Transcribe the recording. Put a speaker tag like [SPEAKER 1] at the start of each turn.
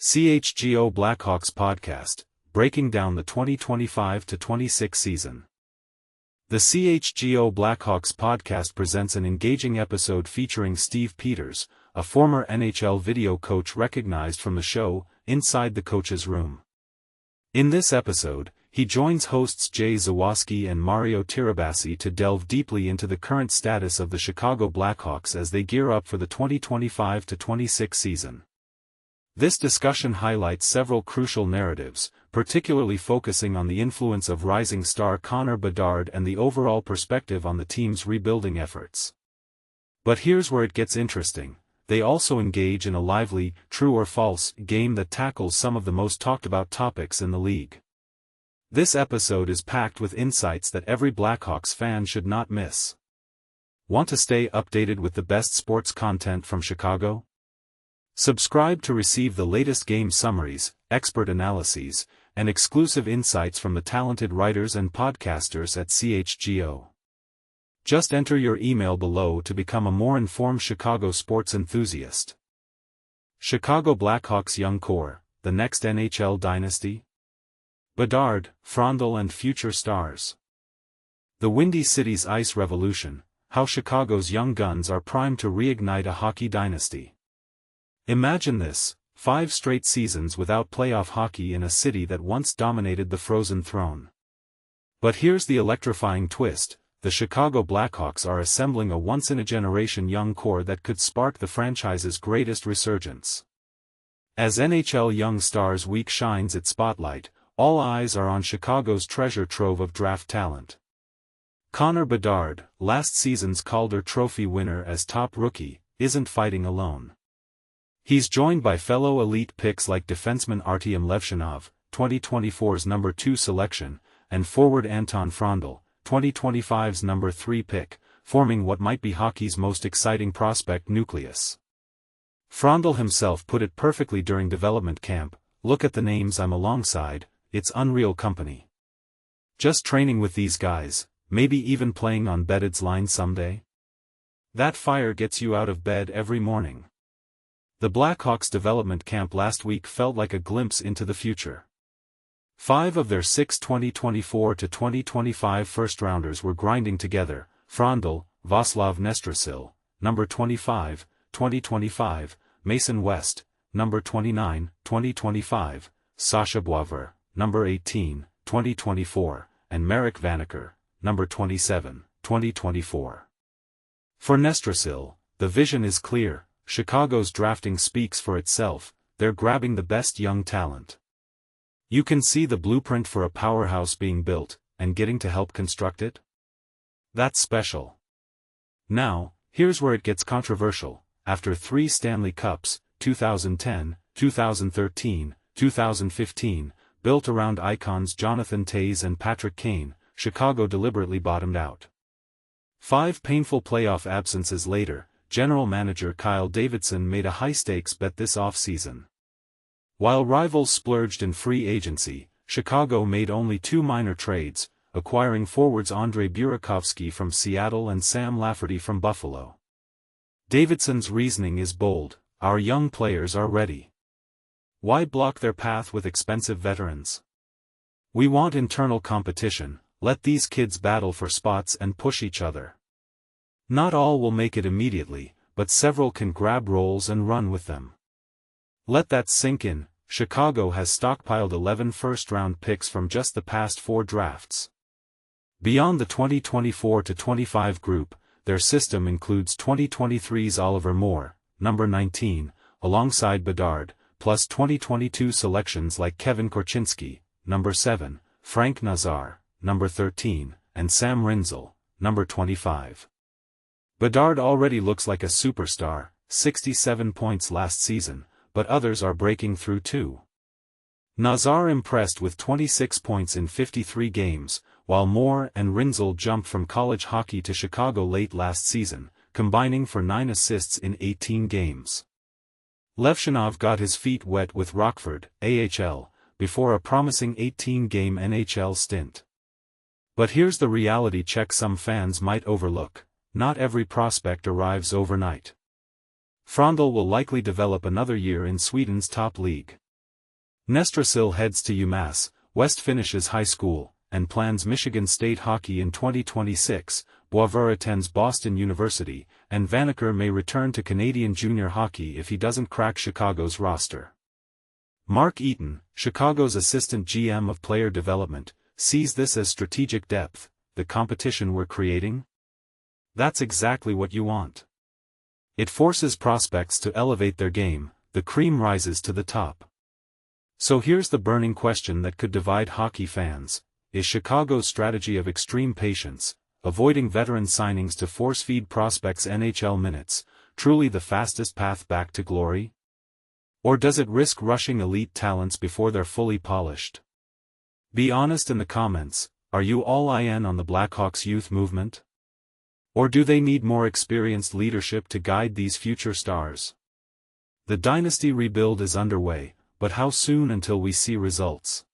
[SPEAKER 1] CHGO Blackhawks podcast, breaking down the 2025-26 season. The CHGO Blackhawks podcast presents an engaging episode featuring Steve Peters, a former NHL video coach recognized from the show, Inside the Coach's Room. In this episode, he joins hosts Jay Zawaski and Mario Tirabassi to delve deeply into the current status of the Chicago Blackhawks as they gear up for the 2025-26 season. This discussion highlights several crucial narratives, particularly focusing on the influence of rising star Connor Bedard and the overall perspective on the team's rebuilding efforts. But here's where it gets interesting. They also engage in a lively, true or false, game that tackles some of the most talked about topics in the league. This episode is packed with insights that every Blackhawks fan should not miss. Want to stay updated with the best sports content from Chicago? Subscribe to receive the latest game summaries, expert analyses, and exclusive insights from the talented writers and podcasters at CHGO. Just enter your email below to become a more informed Chicago sports enthusiast. Chicago Blackhawks young core, the next NHL dynasty? Bedard, Frondell and future stars. The Windy City's ice revolution, how Chicago's young guns are primed to reignite a hockey dynasty. Imagine this, 5 straight seasons without playoff hockey in a city that once dominated the Frozen Throne. But here's the electrifying twist, the Chicago Blackhawks are assembling a once-in-a-generation young core that could spark the franchise's greatest resurgence. As NHL Young Stars Week shines its spotlight, all eyes are on Chicago's treasure trove of draft talent. Connor Bedard, last season's Calder Trophy winner as top rookie, isn't fighting alone. He's joined by fellow elite picks like defenseman Artyom Levshunov, 2024's number 2 selection, and forward Anton Frondell, 2025's number 3 pick, forming what might be hockey's most exciting prospect nucleus. Frondell himself put it perfectly during development camp, "Look at the names I'm alongside, it's unreal company. Just training with these guys, maybe even playing on Bedard's line someday? That fire gets you out of bed every morning." The Blackhawks development camp last week felt like a glimpse into the future. 5 of their 6 2024-2025 first-rounders were grinding together: Frondell, Václav Nestrasil, number 25, 2025, Mason West, number 29, 2025, Sasha Boisvert, number 18, 2024, and Marek Vanacker, number 27, 2024. For Nestrasil, the vision is clear. Chicago's drafting speaks for itself, they're grabbing the best young talent. You can see the blueprint for a powerhouse being built, and getting to help construct it? That's special. Now, here's where it gets controversial. After 3 Stanley Cups, 2010, 2013, 2015, built around icons Jonathan Toews and Patrick Kane, Chicago deliberately bottomed out. 5 painful playoff absences later, General Manager Kyle Davidson made a high-stakes bet this offseason. While rivals splurged in free agency, Chicago made only 2 minor trades, acquiring forwards Andrei Burakovsky from Seattle and Sam Lafferty from Buffalo. Davidson's reasoning is bold: our young players are ready. Why block their path with expensive veterans? We want internal competition, let these kids battle for spots and push each other. Not all will make it immediately, but several can grab roles and run with them. Let that sink in. Chicago has stockpiled 11 first-round picks from just the past 4 drafts. Beyond the 2024-25 group, their system includes 2023's Oliver Moore, number 19, alongside Bedard, plus 2022 selections like Kevin Korchinski, number 7, Frank Nazar, number 13, and Sam Rinzel, number 25. Bedard already looks like a superstar, 67 points last season, but others are breaking through too. Nazar impressed with 26 points in 53 games, while Moore and Rinzel jumped from college hockey to Chicago late last season, combining for 9 assists in 18 games. Levshunov got his feet wet with Rockford, AHL, before a promising 18-game NHL stint. But here's the reality check some fans might overlook: not every prospect arrives overnight. Frondell will likely develop another year in Sweden's top league. Nestrasil heads to UMass, West finishes high school, and plans Michigan State hockey in 2026, Boisvert attends Boston University, and Vanacker may return to Canadian junior hockey if he doesn't crack Chicago's roster. Mark Eaton, Chicago's assistant GM of player development, sees this as strategic depth, the competition we're creating. That's exactly what you want. It forces prospects to elevate their game, the cream rises to the top. So here's the burning question that could divide hockey fans: is Chicago's strategy of extreme patience, avoiding veteran signings to force-feed prospects NHL minutes, truly the fastest path back to glory? Or does it risk rushing elite talents before they're fully polished? Be honest in the comments, are you all in on the Blackhawks youth movement? Or do they need more experienced leadership to guide these future stars? The Dynasty rebuild is underway, but how soon until we see results?